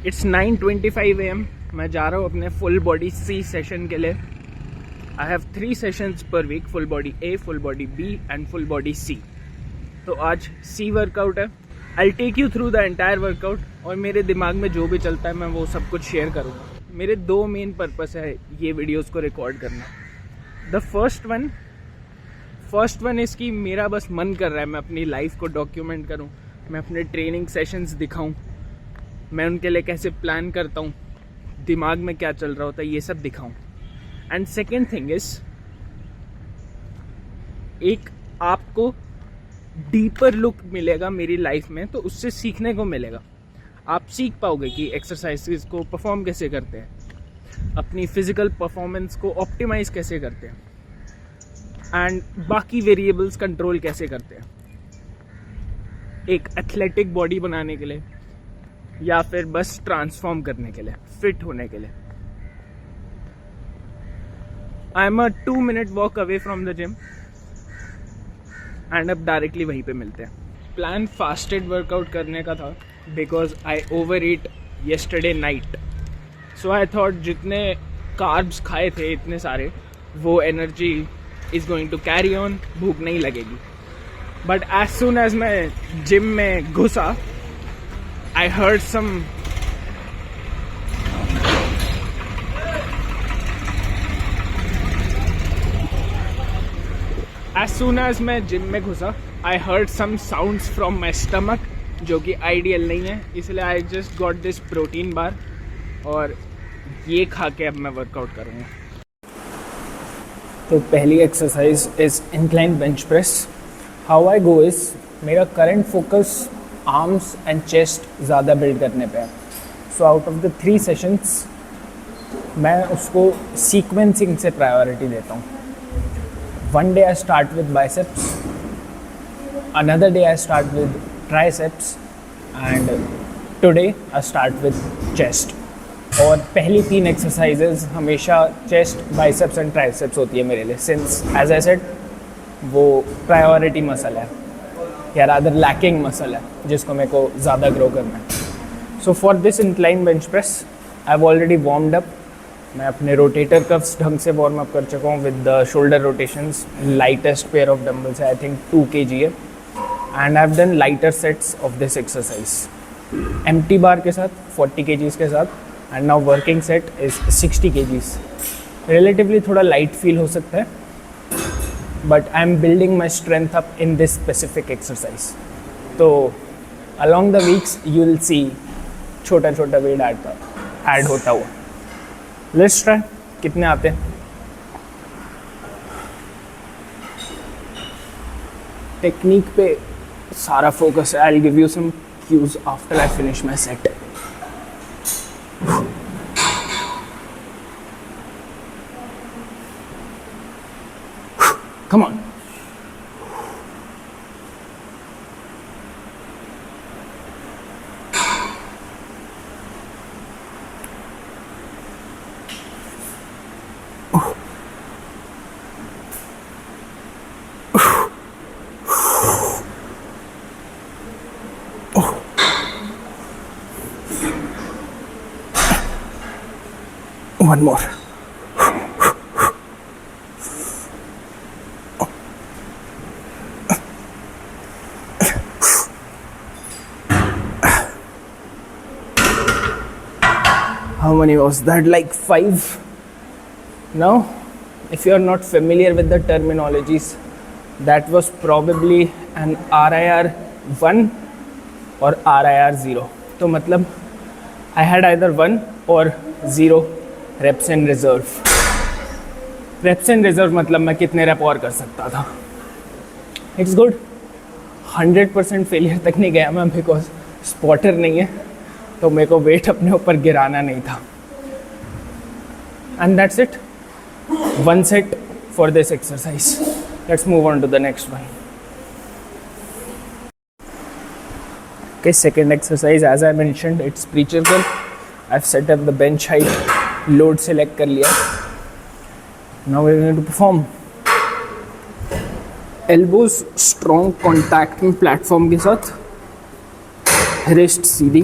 It's 9:25 AM। मैं जा रहा हूँ अपने फुल बॉडी सी सेशन के लिए। I have 3 sessions per week, full body A, full body B and full body C. तो आज सी वर्कआउट है। I take you through the entire workout और मेरे दिमाग में जो भी चलता है मैं वो सब कुछ शेयर करूँगा। मेरे 2 मेन पर्पस है ये वीडियोस को रिकॉर्ड करना। द फर्स्ट वन इज़ कि मेरा बस मन कर रहा है मैं अपनी लाइफ को डॉक्यूमेंट करूँ, मैं अपने ट्रेनिंग सेशंस दिखाऊँ, मैं उनके लिए कैसे प्लान करता हूँ, दिमाग में क्या चल रहा होता है, ये सब दिखाऊँ। एंड सेकेंड थिंग इज़ एक आपको डीपर लुक मिलेगा मेरी लाइफ में, तो उससे सीखने को मिलेगा। आप सीख पाओगे कि एक्सरसाइजेस को परफॉर्म कैसे करते हैं, अपनी फिजिकल परफॉर्मेंस को ऑप्टिमाइज कैसे करते हैं एंड बाकी वेरिएबल्स कंट्रोल कैसे करते हैं एक एथलेटिक बॉडी बनाने के लिए या फिर बस ट्रांसफॉर्म करने के लिए, फिट होने के लिए। I am a 2 minute walk away from the gym and अब डायरेक्टली वहीं पे मिलते हैं। प्लान फास्टेड वर्कआउट करने का था because I over eat yesterday night. So I thought जितने कार्ब्स खाए थे इतने सारे, वो energy is going to carry on, भूख नहीं लगेगी। बट एज सुन एज मैं जिम में घुसा, I heard some as soon as मैं जिम में घुसा I heard some sounds from my stomach जो कि आइडियल नहीं है, इसलिए I just got this protein bar और ये खा के अब मैं वर्कआउट करूँगा। तो पहली exercise is incline bench press. How I go is, मेरा current focus arms and chest ज़्यादा बिल्ड करने पे है। So out of the 3 sessions मैं उसको सीक्वेंसिंग से प्रायोरिटी देता हूँ। One day I start with biceps, another day I start with triceps and today I start with chest. और पहली 3 एक्सरसाइजेज हमेशा चेस्ट, बाइसेप्स एंड ट्राइसेप्स होती है मेरे लिए, सिंस एज आई सेड वो प्रायोरिटी मसल है या रादर लैकिंग मसल है जिसको मेरे को ज़्यादा ग्रो करना है। So for this incline bench press I have already warmed up. मैं अपने रोटेटर कफ्स ढंग से वार्म अप कर चुका हूँ with the shoulder rotations. Lightest pair of dumbbells है, आई थिंक 2 kg है, and I have done lighter sets of this exercise empty bar के साथ 40 kgs के साथ, and now working set is 60 kgs। Relatively थोड़ा लाइट फील हो सकता है but I'm building my strength up in this specific exercise. तो along the weeks you will see छोटा छोटा वेट ऐड होता हुआ। Let's try कितने आते हैं। टेक्निक पे सारा फोकस है। I'll give you some cues after I finish my set. Come on. One more. How many was that? Like 5. Now, if you are not familiar with the terminologies, that was probably an RIR 1 or RIR 0. तो मतलब I had either 1 or 0 reps in reserve. Reps in reserve मतलब मैं कितने rape और कर सकता था। It's good. 100% failure तक नहीं गया मैं, बिकॉज स्पॉटर नहीं है तो मेरे को वेट अपने ऊपर गिराना नहीं था। And that's it, 1 set for this exercise. Let's move on to the next one. Okay, second exercise, as I mentioned, it's preacher curl. I've set up the bench height, load select कर लिया। Now we're going to perform. Elbows strong contact में platform के साथ, wrist Sidhi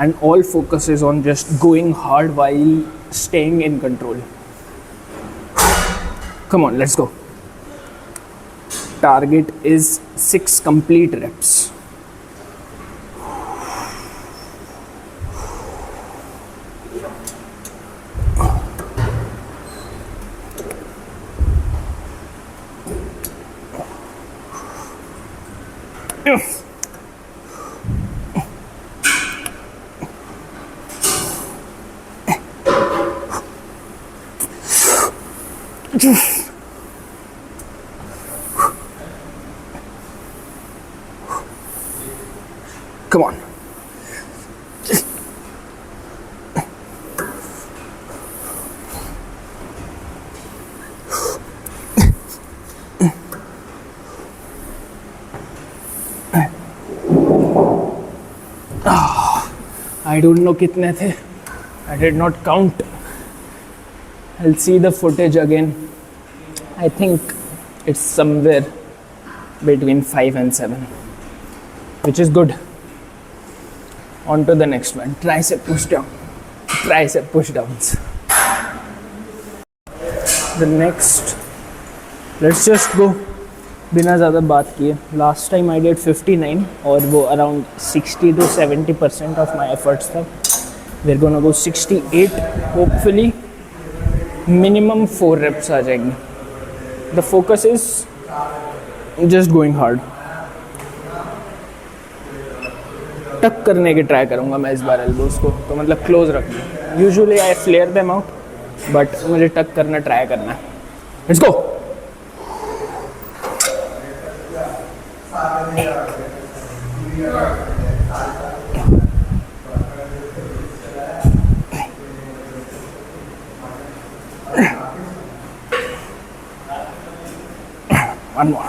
and all focus is on just going hard while staying in control. Come on, let's go. Target is 6 complete reps. Come on. I don't know कितने थे. I did not count. I'll see the footage again. I think it's somewhere between 5 and 7, which is good. On to the next one. Tricep push down. Tricep push downs. The next, let's just go बिना ज़्यादा बात किए. Last time I did 59 और वो around 60 to 70% of my efforts था. We are gonna go 68. Hopefully minimum 4 reps आ जाएंगी. The focus is just going hard. Tuck करने की ट्राई करूँगा मैं इस बार एल्बोस को, तो मतलब क्लोज रखना. Usually I flare them out, but मुझे टक करना ट्राई करना है. Let's go. One more.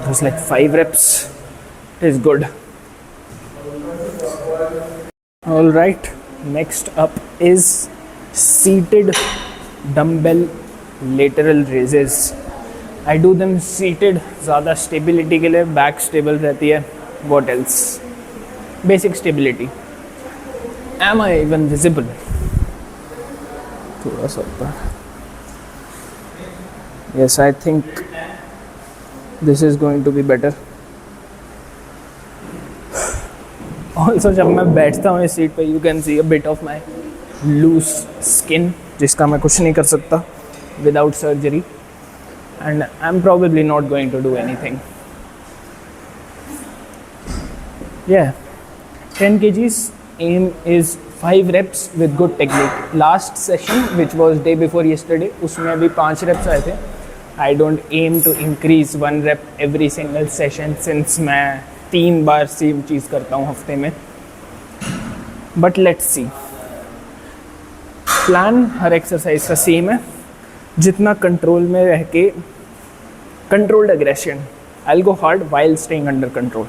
There's like 5 reps. It is good. All right. Next up is seated dumbbell lateral raises. I do them seated. ज़्यादा stability के लिए, back stable रहती है. What else? Basic stability. Am I even visible? थोड़ा सा ऊपर. Yes, I think this is going to be better. Also, जब मैं बैठता हूँ इस सीट पे, you can see a bit of my loose skin, जिसका मैं कुछ नहीं कर सकता without surgery, and I'm probably not going to do anything. Yeah, 10 kgs. Aim is 5 reps with good technique. Last session, which was day before yesterday, उसमें भी 5 reps आए थे. I don't aim to increase 1 rep every single session since मैं 3 बार same चीज़ करता हूँ हफ्ते में. But let's see. Plan her exercise का सेम है. जितना कंट्रोल में रह के, controlled aggression. I'll go hard while staying under control.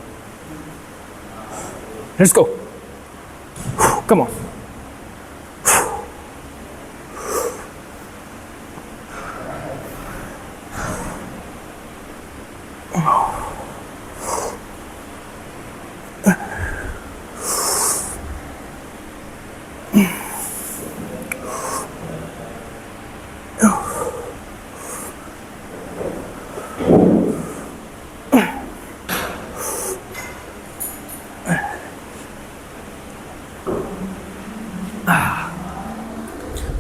Let's go. Come on.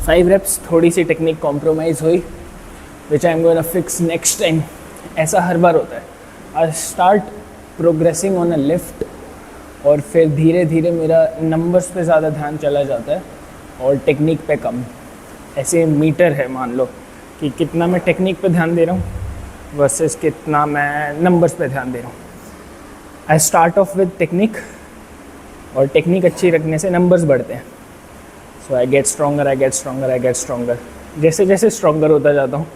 Five reps. थोड़ी सी टेक्निक कॉम्प्रोमाइज़ हुई, which I am gonna fix next time. ऐसा हर बार होता है. I start progressing on a lift और फिर धीरे धीरे मेरा नंबर्स पे ज़्यादा ध्यान चला जाता है और टेक्निक पे कम. ऐसे मीटर है, मान लो कि कितना मैं टेक्निक पे ध्यान दे रहा हूँ वर्सेस कितना मैं नंबर्स पे ध्यान दे रहा हूँ. I start off with technique, और टेक्निक अच्छी रखने से नंबर्स बढ़ते हैं. So I get stronger, I get stronger, I get stronger. जैसे जैसे स्ट्रॉन्गर होता जाता हूँ,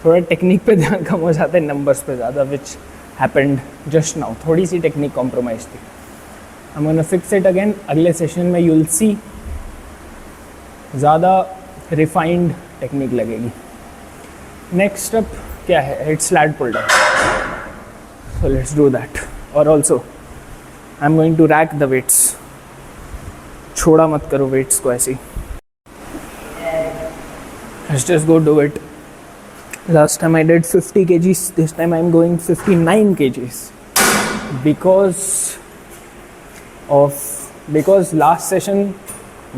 थोड़ा टेक्निक पे ध्यान कम हो जाता है, नंबर्स पे ज़्यादा, विच हैपेंड जस्ट नाउ. थोड़ी सी टेक्निक कॉम्प्रोमाइज थी. I am gonna fix it again. अगले सेशन में यू विल सी ज़्यादा रिफाइंड टेक्निक लगेगी. नेक्स्ट स्टेप क्या है? It's lat pull down. So let's do that. और also I am going to rack the weights. छोड़ा मत करो वेट्स को ऐसे ही. Let's just go do it. Last time I did 50 kgs. This time I'm going 59 kgs. Because last session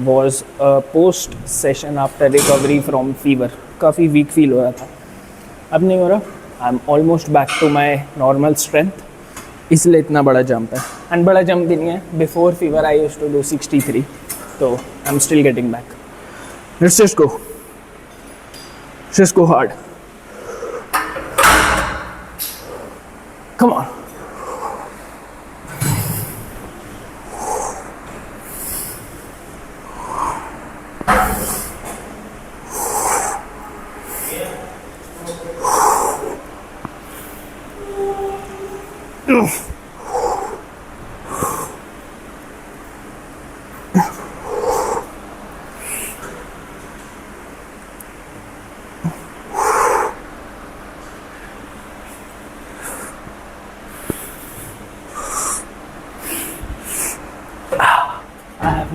was a post session after recovery from fever. काफ़ी weak feel हो रहा था. अब नहीं हो रहा. I'm almost back to my normal strength. इसलिए इतना बड़ा jump है. And बड़ा jump भी नहीं है. Before fever I used to do 63. So I'm still getting back. Let's just go. Just go hard. Come on.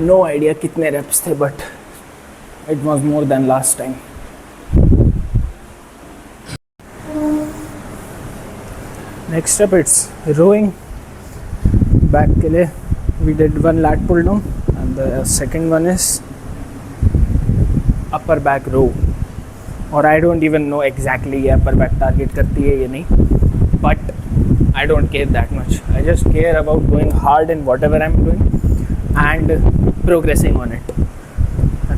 No idea कितने reps थे, but it was more than last time. Next step, it's rowing. Back के लिए we did one lat pull down, and the second one is upper back row. और I don't even know exactly ये upper back target करती है या नहीं, but I don't care that much. I just care about going hard in whatever I'm doing and progressing on it.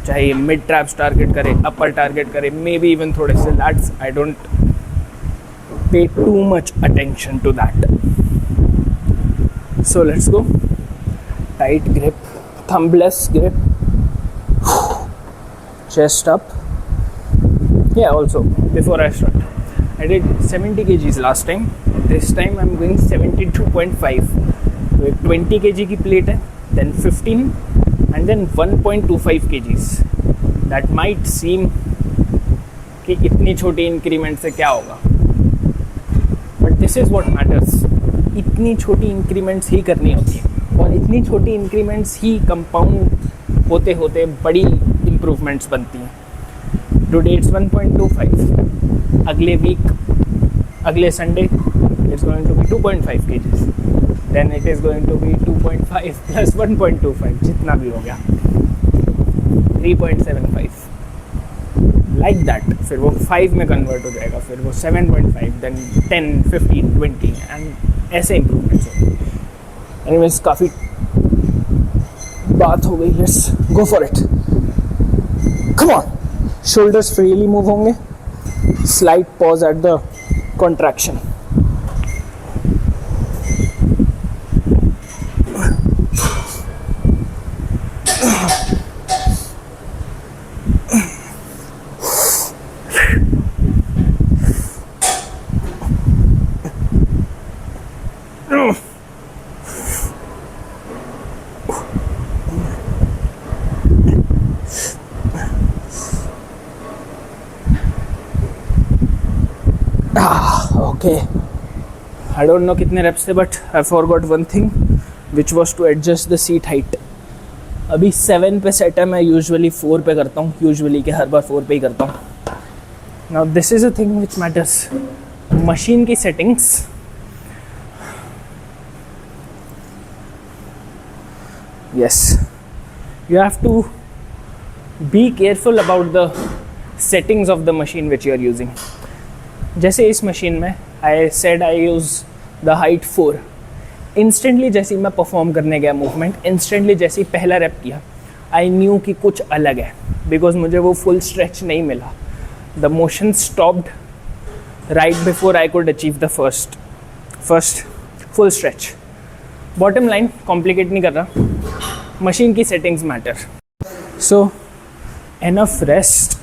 चाहे mid traps target करे, upper target करे, maybe even थोड़े से lats. I don't pay too much attention to that. So let's go. Tight grip, thumbless grip, chest up. Yeah, also before I start, I did 70 kgs last time. This time I'm going 72.5. तो एक 20 kg की plate है, then 15, and then 1.25 kgs. That might seem कि इतनी छोटी increment से क्या होगा, but this is what matters. इतनी छोटी इंक्रीमेंट्स ही करनी होती है, और इतनी छोटी इंक्रीमेंट्स ही कंपाउंड होते होते बड़ी इम्प्रूवमेंट्स बनती हैं. Today it's 1.25. अगले वीक, अगले Sunday it's going to be 2.5 kgs. Then it is going to be 2.5 plus 1.25, जितना भी हो गया 3.75 लाइक दैट. फिर वो 5 में कन्वर्ट हो जाएगा, फिर वो 7.5, देन 10, 15, 20, एंड ऐसे इम्प्रूवमेंट्स होंगे. एनीवेज काफ़ी बात हो गई. Let's go for it. Come on. Shoulders freely move होंगे. Slight pause at the contraction. Okay, I don't know कितने reps थे, but I forgot one thing, which was to adjust the seat height. अभी 7 पे set है, मैं usually 4 पे करता हूँ. यूजुअली के हर बार 4 पे ही करता हूँ. Now this is a thing which matters. Machine की settings yes, you have to be careful about the settings of the machine which you are using. जैसे इस मशीन में I said I use the height 4. Instantly जैसे मैं perform करने गया movement, instantly जैसे पहला रैप किया, आई न्यू कि कुछ अलग है, बिकॉज मुझे वो फुल स्ट्रेच नहीं मिला. The motion stopped right before I could achieve the first full stretch. Bottom line complicate नहीं कर रहा, मशीन की सेटिंग्स मैटर. सो एनफ रेस्ट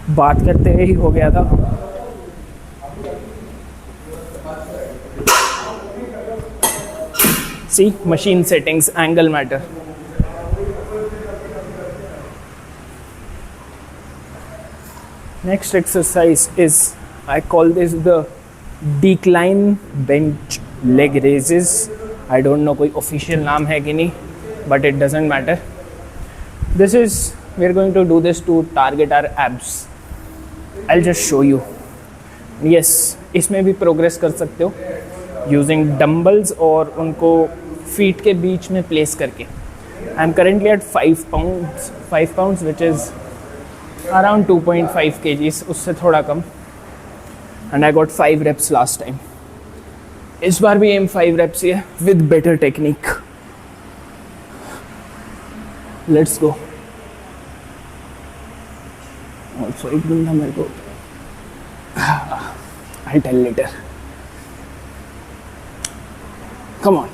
बात करते हुए ही हो गया था. See, machine settings, angle matter. Next exercise is, I call this the decline bench leg raises. I don't know कोई official नाम है कि नहीं, but it doesn't matter. This is, we're going to do this to target our abs. I'll just show you. Yes, इसमें भी progress कर सकते हो using dumbbells और उनको feet के बीच में place करके. I'm currently at 5 pounds which is around 2.5 kgs, उससे थोड़ा कम. And I got 5 reps last time. इस बार भी aim 5 reps ही है with better technique. Let's go. Also एक दिन था मेरे को, I'll tell later. Come on.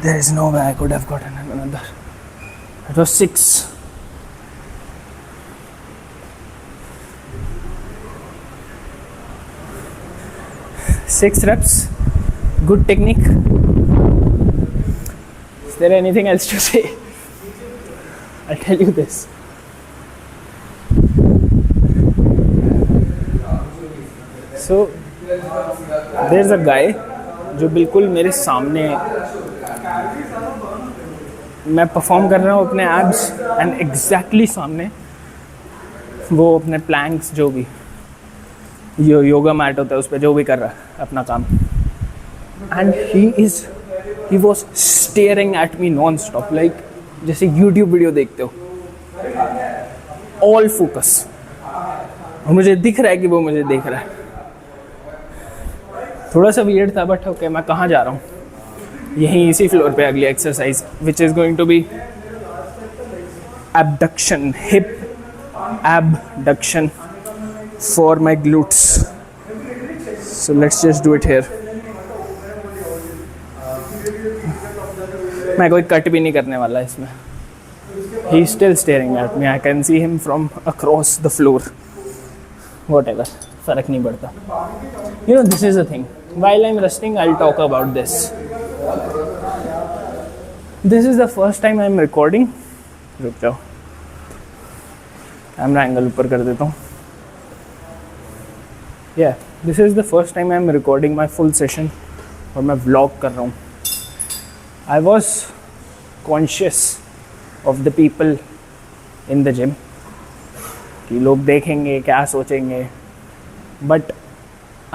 There is no way I could have gotten another. It was 6. Six reps. Good technique. Is there anything else to say? I'll tell you this. So there's a guy जो बिल्कुल मेरे सामने, मैं perform कर रहा हूँ अपने abs and exactly सामने वो अपने प्लैंक्स जो भी योगा मैट होता है उस पर जो भी कर रहा है अपना काम, and he was staring at me non stop, like जैसे यूट्यूब वीडियो देखते हो, ऑल फोकस, और मुझे दिख रहा है कि वो मुझे देख रहा है. थोड़ा सा वियर्ड था बट ओके. मैं कहाँ जा रहा हूँ? यहीं इसी फ्लोर पे अगली exercise which is going to be abduction, hip abduction for my glutes. So let's just do it here. मैं कोई कट भी नहीं करने वाला इसमें. He is still staring at me. I can see him from across the floor. Whatever, फर्क नहीं पड़ता. You know, this is the thing. While I'm resting, I'll talk about this. This is the first time I'm recording. रुक जाओ, camera angle ऊपर कर देता हूँ. Yeah, this is the first time I'm recording my full session और मैं vlog कर रहा हूँ. I was conscious of the people in the gym कि लोग देखेंगे क्या सोचेंगे, but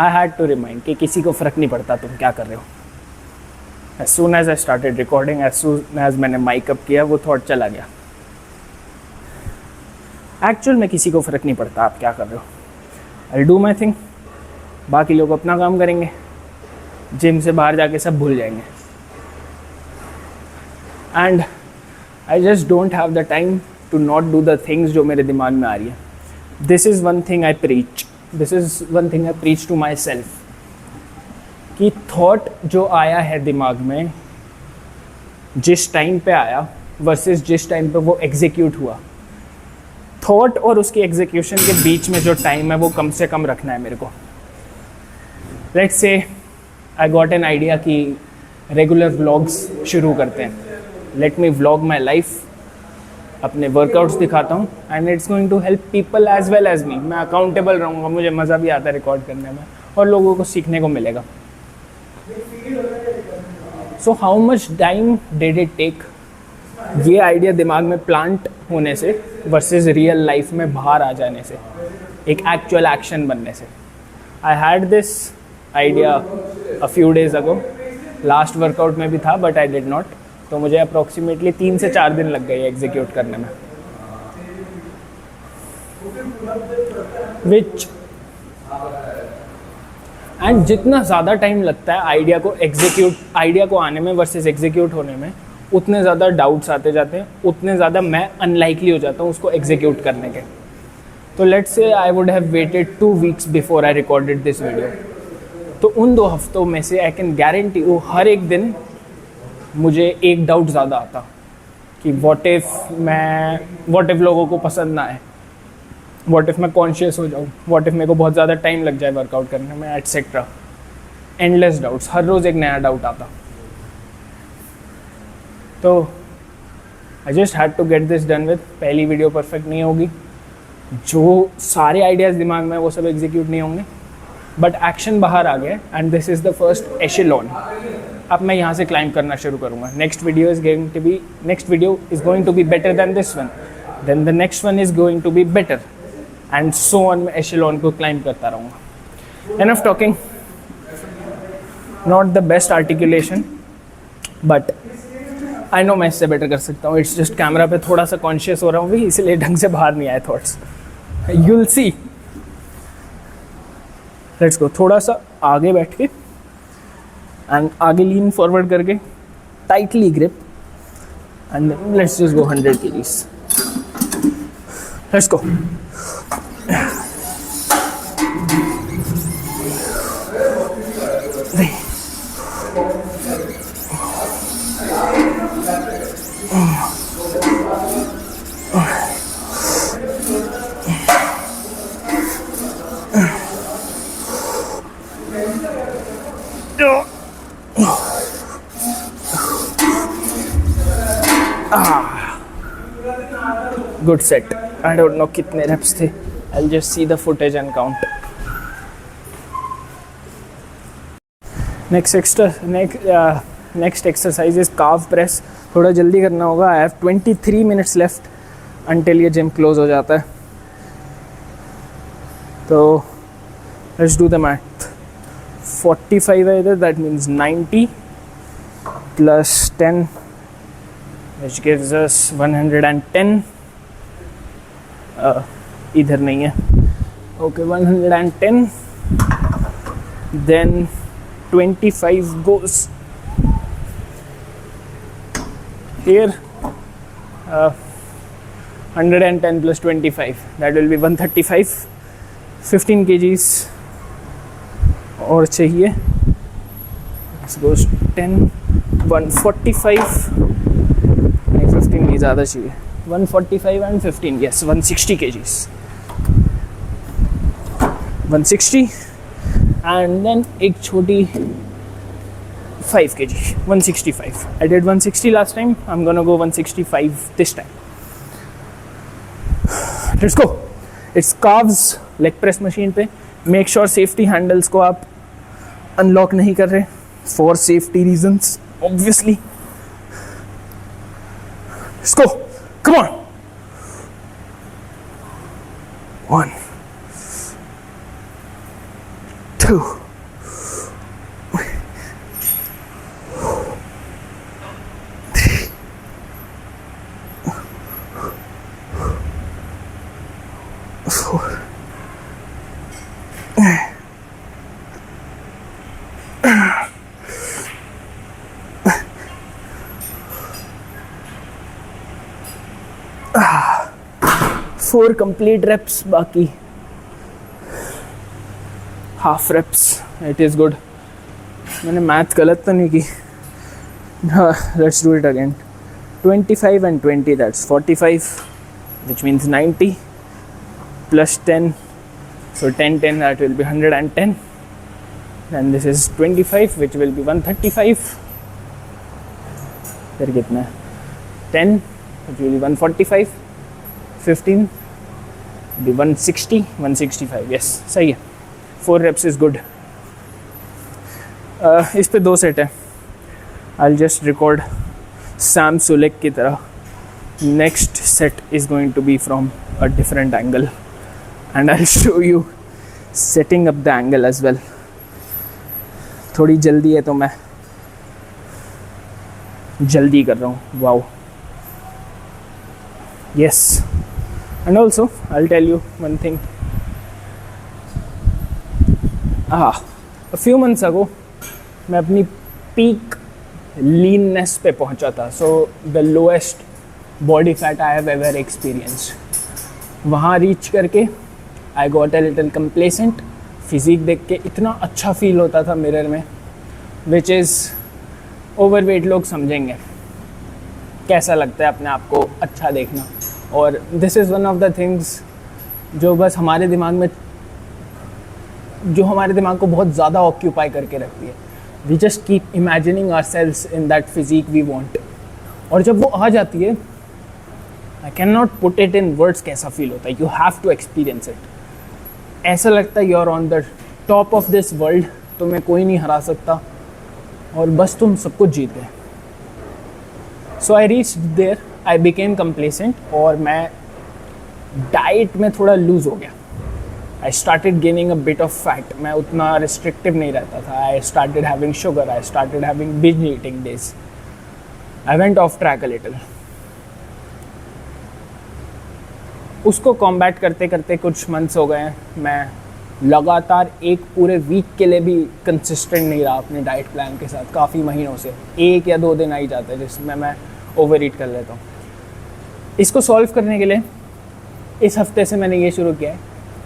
I had to remind कि किसी को फ़र्क नहीं पड़ता तुम क्या कर रहे हो. As soon as I started recording, as soon as मैंने माइक अप किया, वो थॉट चला गया. एक्चुअल में किसी को फ़र्क नहीं पड़ता आप क्या कर रहे हो. I'll do my thing. बाकी लोग अपना काम करेंगे. जिम से बाहर जाके सब भूल जाएंगे. And I just don't have the time to not do the things जो मेरे दिमाग में आ रही है. This is one thing I preach. This is one thing I preach to myself. कि थॉट जो आया है दिमाग में जिस टाइम पे आया वर्सेस जिस टाइम पे वो एग्जीक्यूट हुआ, थॉट और उसकी एग्जीक्यूशन के बीच में जो टाइम है वो कम से कम रखना है मेरे को. Let's say I got an idea कि रेगुलर व्लॉग्स शुरू करते हैं. Let me vlog my life, अपने वर्कआउट्स दिखाता हूँ and it's going to help people as well as me. मैं अकाउंटेबल रहूँगा, मुझे मज़ा भी आता है रिकॉर्ड करने में और लोगों को सीखने को मिलेगा. So how much time did it take ये आइडिया दिमाग में प्लांट होने से वर्सेस रियल लाइफ में बाहर आ जाने से, एक एक्चुअल एक्शन बनने से. I had this idea a few days ago. Last workout में भी था बट आई डिड नॉट. तो मुझे अप्रॉक्सीमेटली 3 से 4 दिन लग गए एग्जीक्यूट करने में. विच एंड जितना ज़्यादा टाइम लगता है आइडिया को आने में वर्सेस एग्जीक्यूट होने में, उतने ज़्यादा डाउट्स आते जाते हैं, उतने ज़्यादा मैं अनलाइकली हो जाता हूँ उसको एग्जीक्यूट करने के. तो let's say I would have waited 2 weeks before I recorded this video. तो उन 2 हफ्तों में से आई कैन गारंटी वो हर एक दिन मुझे एक डाउट ज़्यादा आता कि व्हाट इफ़ लोगों को पसंद ना आए, व्हाट इफ़ मैं कॉन्शियस हो जाऊँ, व्हाट इफ़ मेरे को बहुत ज़्यादा टाइम लग जाए वर्कआउट करने में, एटसेट्रा। एंडलेस डाउट्स, हर रोज़ एक नया डाउट आता। तो I just had to get this done with. पहली वीडियो परफेक्ट नहीं होगी, जो सारे आइडियाज़ दिमाग में वो सब एग्जीक्यूट नहीं होंगे, बट एक्शन बाहर आ गया and this is the first echelon. अब मैं यहाँ से क्लाइंब करना शुरू करूँगा। Next video is going to be better than this one, then the next one is going to be better and so on. मैं एशेलॉन को क्लाइंब करता रहूँगा। Enough talking, not the best articulation, but I know मैं इससे better कर सकता हूँ। It's just camera पे थोड़ा सा कॉन्शियस हो रहा हूँ भी, इसलिए ढंग से बाहर नहीं आए thoughts. You will C. Let's go. थोड़ा सा आगे बैठ के एंड आगे लीन फॉरवर्ड करके tightly grip and let's just go 100 kgs। Let's go. Good set. I don't know कितने reps थे. I'll just see the footage and count. Next exercise is calf press. थोड़ा जल्दी करना होगा. I have 23 minutes left until ये gym close हो जाता है. तो let's do the math. 45 either, that means 90 plus 10, which gives us 110. इधर नहीं है. Okay, 110. Then 25 goes here. 110 plus 25, that will be 135. 15 kgs और चाहिए. This goes 10, 145. नहीं, 15 नहीं, ज़्यादा चाहिए. 145 and 15, yes, 160 kgs. 160 and then एक छोटी 5 kg, 165. I did 160 last time. I'm gonna go 165 this time. Let's go. It's calves leg press machine पे. Make sure safety handles को आप unlock नहीं कर रहे for safety reasons, obviously. Let's go. Come on. 1, 2, 3, 4. 4 complete reps बाकी. Half reps. It is good. मैंने math गलत तो नहीं की. Let's do it again. 25 and 20, that's 45, which means 90 plus 10. So 10, 10, that will be 110. Then this is 25, which will be 135. फिर कितना है? 10, which will be 145. 15 will be 160, 165. Yes, सही है. 4 reps is good. इस पे 2 सेट है. I'll just record Sam Sulek की तरह. Next set is going to be from a different angle, and I'll show you setting up the angle as well. थोड़ी जल्दी है तो मैं जल्दी कर रहा हूँ. Wow. Yes. And also I'll tell you one thing. A few months ago मैं अपनी peak leanness पे पहुंचा था. So the lowest body fat I have ever experienced. वहाँ reach करके I got a little complacent. Physique देख के इतना अच्छा फील होता था मिरर में, विच इज़ ओवरवेट लोग समझेंगे कैसा लगता है अपने आप को अच्छा देखना। और this is one of the things जो बस हमारे दिमाग में, जो हमारे दिमाग को बहुत ज़्यादा ऑक्यूपाई करके रखती है। We just keep imagining ourselves in that physique we want, और जब वो आ जाती है, I can not put it in words कैसा फील होता है, you have to experience it. ऐसा लगता है you are on the top of this world, तुम्हें कोई नहीं हरा सकता और बस तुम सब कुछ जीत गए। So I reach there, I became complacent, और मैं डाइट में थोड़ा लूज हो गया। I started gaining a bit of fat, मैं उतना रिस्ट्रिक्टिव नहीं रहता था। I started having sugar, I started having binge eating days, I went off track a little. उसको कॉम्बैट करते करते कुछ मंथ्स हो गए हैं, मैं लगातार एक पूरे वीक के लिए भी कंसिस्टेंट नहीं रहा अपने डाइट प्लान के साथ। काफ़ी महीनों से 1 या 2 दिन आ ही जाते हैं जिसमें मैं ओवर ईट कर लेता हूँ। इसको सॉल्व करने के लिए इस हफ्ते से मैंने ये शुरू किया है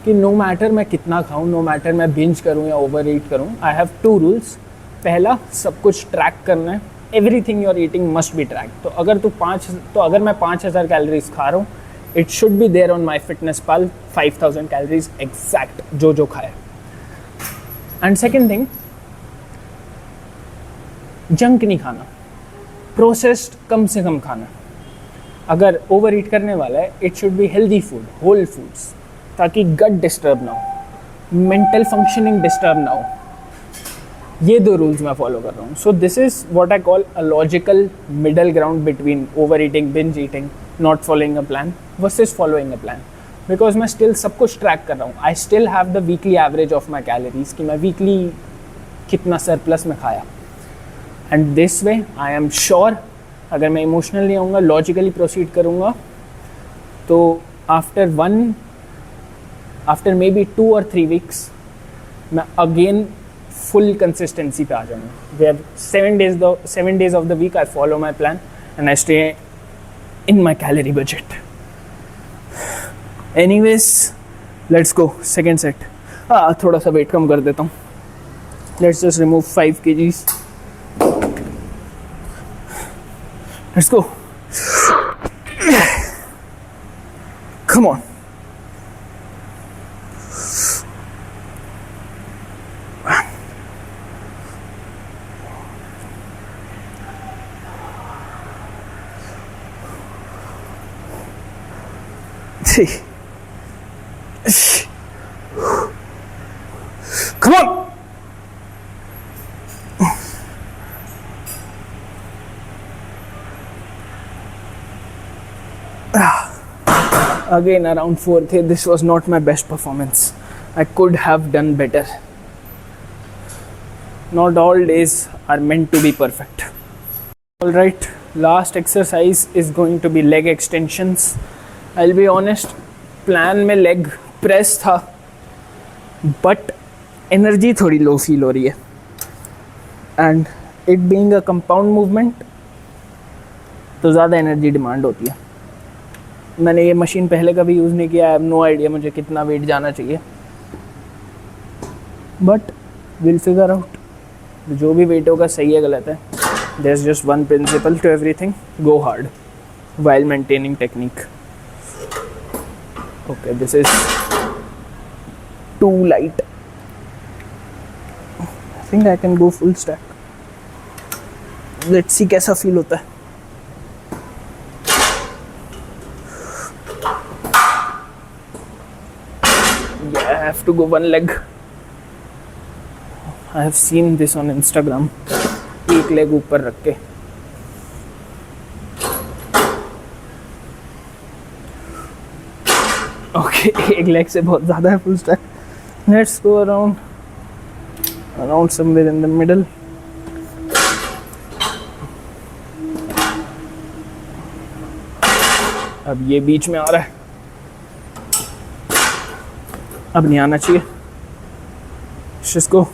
कि नो मैटर मैं कितना खाऊं, नो मैटर मैं बिंज करूं या ओवर ईट करूं, आई हैव 2 रूल्स। पहला, सब कुछ ट्रैक करना है, everything your eating must be track. तो अगर मैं 5000 कैलोरीज खा रहा हूँ, it should be there on my fitness pal 5000 calories exact, जो खाया। एंड सेकेंड थिंग, जंक नहीं खाना, प्रोसेस्ड कम से कम खाना। अगर ओवर ईट करने वाला है, it should be healthy food, whole foods, ताकि गट डिस्टर्ब ना हो, मेंटल फंक्शनिंग डिस्टर्ब ना हो। ये 2 रूल्स मैं फॉलो कर रहा हूँ। So this is what I call a logical middle ground between over eating, binge eating, not following a plan versus following a plan. Because मैं स्टिल सब कुछ ट्रैक कर रहा हूँ। I still have the weekly average of my calories, कि मैं weekly कितना surplus में खाया। And this way I am sure, अगर मैं इमोशनल नहीं आऊँगा, लॉजिकली प्रोसीड करूँगा, तो आफ्टर मे बी 2 और 3 वीक्स मैं अगेन फुल कंसिस्टेंसी पे आ जाऊँगा, where 7 days of the week I follow my plan and I stay in my calorie budget. Anyways, let's go second set. थोड़ा सा वेट कम कर देता हूँ। Let's just remove 5 kgs। Let's go, come on. Come on. Again around 4th, this was not my best performance. I could have done better. Not all days are meant to be perfect. All right, last exercise is going to be leg extensions. I'll be honest, plan में leg press था, but energy थोड़ी low feel हो रही है। And it being a compound movement, तो ज़्यादा energy demand होती है। मैंने ये मशीन पहले कभी यूज़ नहीं किया, आई हैव नो आइडिया मुझे कितना वेट जाना चाहिए, बट विल फिगर आउट। जो भी वेट होगा सही है गलत है। There is just one principle to everything, go hard while maintaining technique. Okay, this is too light. I think I can go full stack. Let's see कैसा feel होता है. Yeah, I have to go one leg. I have seen this on Instagram. एक leg ऊपर रख के. Okay, एक leg से बहुत ज़्यादा है full stack. Let's go around somewhere in the middle. अब ये बीच में आ रहा है, अब नहीं आना चाहिए. Just go.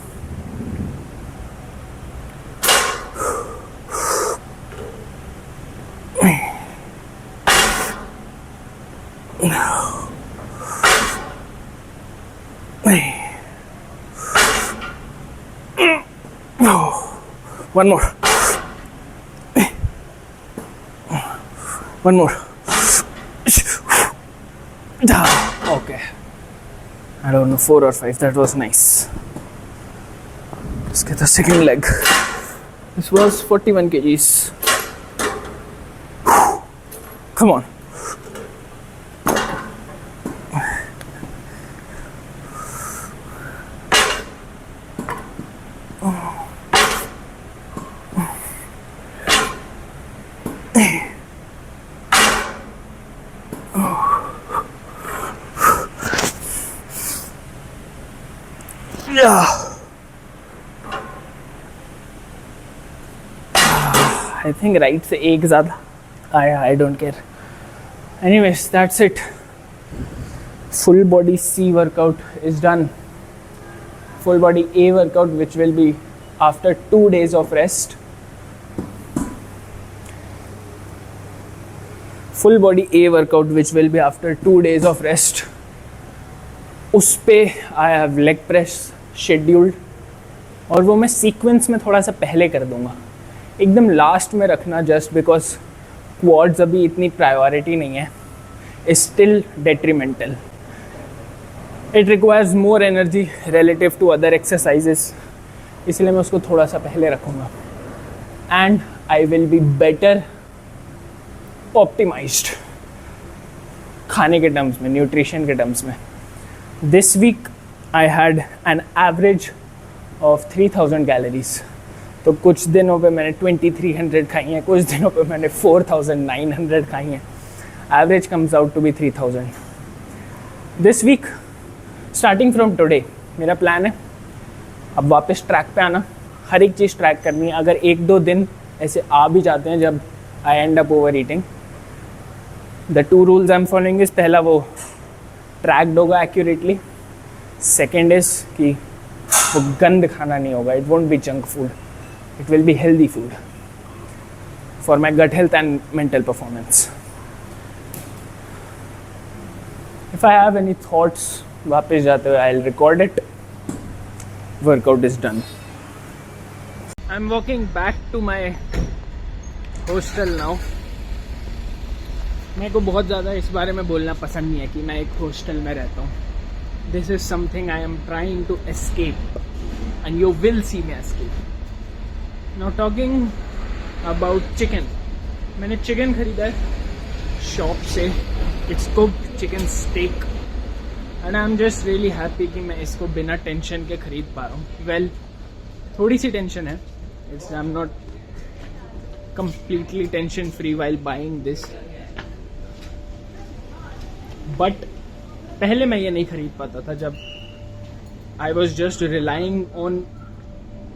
One more. One more. Okay. I don't know, 4 or 5. That was nice. Let's get the second leg. This was 41 kgs. Come on. I think right से एक ज़्यादा आया. I don't care. Anyways, that's it. Full body C workout is done. Full body A workout, which will be after 2 days of rest. Full body A workout, which will be after 2 days of rest. उस पे I have leg press scheduled. और वो मैं sequence में थोड़ा सा पहले कर दूंगा, एकदम लास्ट में रखना, जस्ट बिकॉज क्वाड्स अभी इतनी प्रायोरिटी नहीं है. Is still detrimental. It requires more energy relative to other exercises, इसलिए मैं उसको थोड़ा सा पहले रखूँगा. And I will be better optimized खाने के टर्म्स में, न्यूट्रिशन के टर्म्स में. This week I had an average of 3000 calories. तो कुछ दिनों पे मैंने 2300 खाई हैं, कुछ दिनों पे मैंने 4900 खाई हैं. Average comes out to be 3000. This week starting from today मेरा प्लान है अब वापस ट्रैक पे आना, हर एक चीज़ ट्रैक करनी है. अगर 1-2 दिन ऐसे आ भी जाते हैं जब I end up overeating, the 2 rules I am following is, पहला वो ट्रैक्ड होगा एक्यूरेटली. सेकेंड इज कि वो गंद खाना नहीं होगा. It won't be junk food, it will be healthy food for my gut health and mental performance. If I have any thoughts वापस जाते हुए, I'll record it. Workout is done. I'm walking back to my hostel now. मेरे को बहुत ज़्यादा इस बारे में बोलना पसंद नहीं है कि मैं एक हॉस्टल में रहता हूँ. This is something I am trying to escape, and you will see me escape. Now talking about chicken. मैंने चिकन खरीदा है शॉप से. It's cooked chicken steak and I am just really happy कि मैं इसको बिना टेंशन के खरीद पा रहा हूँ. वेल, थोड़ी सी टेंशन है. It's I am not completely tension free while buying this, but पहले मैं ये नहीं खरीद पाता था जब I was just relying on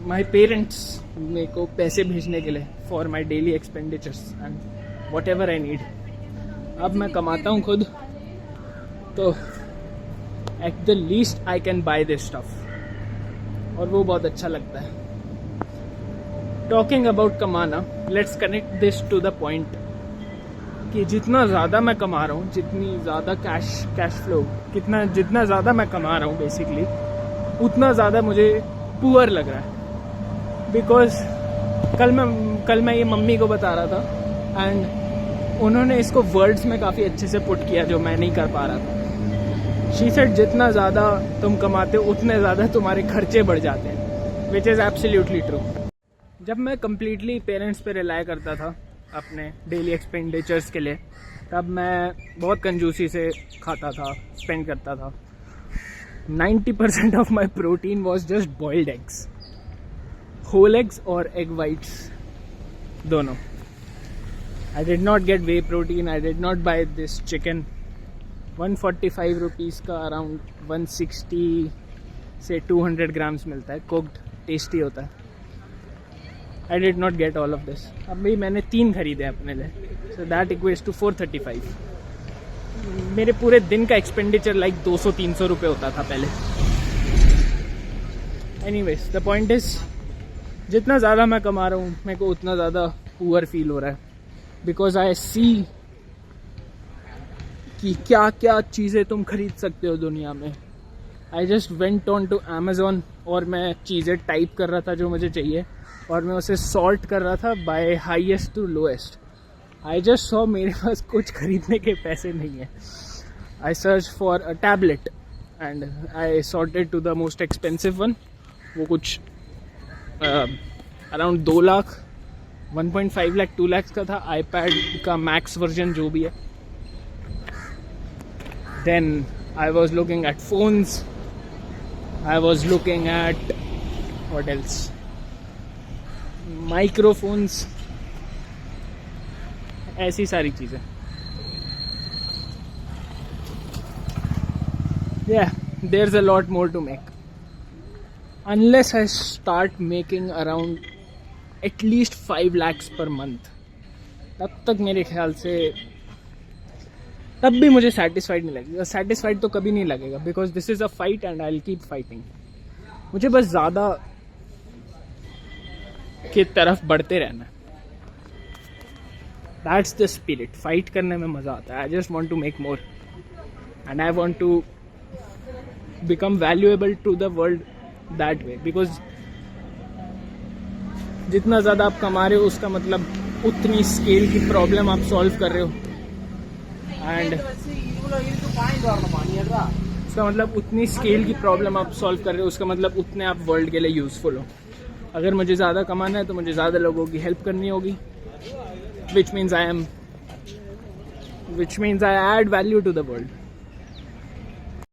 my parents मेरे को पैसे भेजने के लिए for my daily expenditures and what ever I need. अब मैं कमाता हूँ खुद, तो at the least I can by this stuff, और वो बहुत अच्छा लगता है. टॉकिंग अबाउट कमाना, let's connect this to the point कि जितना ज़्यादा मैं कमा रहा हूँ, जितनी ज़्यादा कैश फ्लो, जितना ज़्यादा मैं कमा रहा हूँ बेसिकली, उतना ज़्यादा मुझे पुअर लग रहा है. बिकॉज कल मैं ये मम्मी को बता रहा था एंड उन्होंने इसको वर्ड्स में काफ़ी अच्छे से पुट किया जो मैं नहीं कर पा रहा था. शी सेड जितना ज़्यादा तुम कमाते हो उतने ज़्यादा तुम्हारे खर्चे बढ़ जाते हैं, विच इज़ एब्सोल्युटली ट्रू. जब मैं कम्प्लीटली पेरेंट्स पे रिलाई करता था अपने डेली एक्सपेंडिचर्स के लिए, तब मैं बहुत कंजूसी से खाता था, स्पेंड करता था. 90% of my protein was just boiled eggs, whole eggs और एग वाइट्स दोनों. I did not get whey protein, I did not buy this chicken. 145 rupees का अराउंड 160 से 200 ग्राम्स मिलता है, कुक्ड, टेस्टी होता है. आई did not get all of this. अभी मैंने 3 खरीदे अपने लिए, सो दैट इक्वेट्स टू 435. मेरे पूरे दिन का एक्सपेंडिचर लाइक 200-300 रुपये होता था पहले. एनीवेज, द पॉइंट इज, जितना ज़्यादा मैं कमा रहा हूँ मेरे को उतना ज़्यादा पुअर फील हो रहा है. बिकॉज आई सी कि क्या क्या चीज़ें तुम खरीद सकते हो दुनिया में. I just went on to Amazon और मैं चीज़ें टाइप कर रहा था जो मुझे चाहिए और मैं उसे सॉर्ट कर रहा था by highest to lowest. I just saw मेरे पास कुछ खरीदने के पैसे नहीं है. I search for a tablet and I sorted to the most expensive one. वो कुछ अराउंड 2 लाख 1.5 लाख 2 लाख का था. आईपैड का मैक्स वर्जन जो भी है. Then I was looking at phones. I was looking at what else, microphones, ऐसी सारी चीज़ें. Yeah, there's a lot more to make. Unless I start making around at least 5 lakhs per month, तब तक मेरे ख्याल से तब भी मुझे सेटिस्फाइड नहीं लगेगा. सेटिस्फाइड तो कभी नहीं लगेगा because this is a fight and I will keep fighting. मुझे बस ज़्यादा की तरफ बढ़ते रहना है. That's the spirit. फाइट करने में मज़ा आता है. I just want to make more and I want to become valuable to the world that way because जितना ज़्यादा आप कमा रहे हो उसका मतलब उतनी स्केल की प्रॉब्लम आप सॉल्व कर रहे हो एंड उसका मतलब उतनी स्केल की प्रॉब्लम आप सॉल्व कर रहे हो उसका मतलब उतने आप वर्ल्ड के लिए यूज़फुल हो. अगर मुझे ज़्यादा कमाना है तो मुझे ज़्यादा लोगों की हेल्प करनी होगी which means I add value to the world.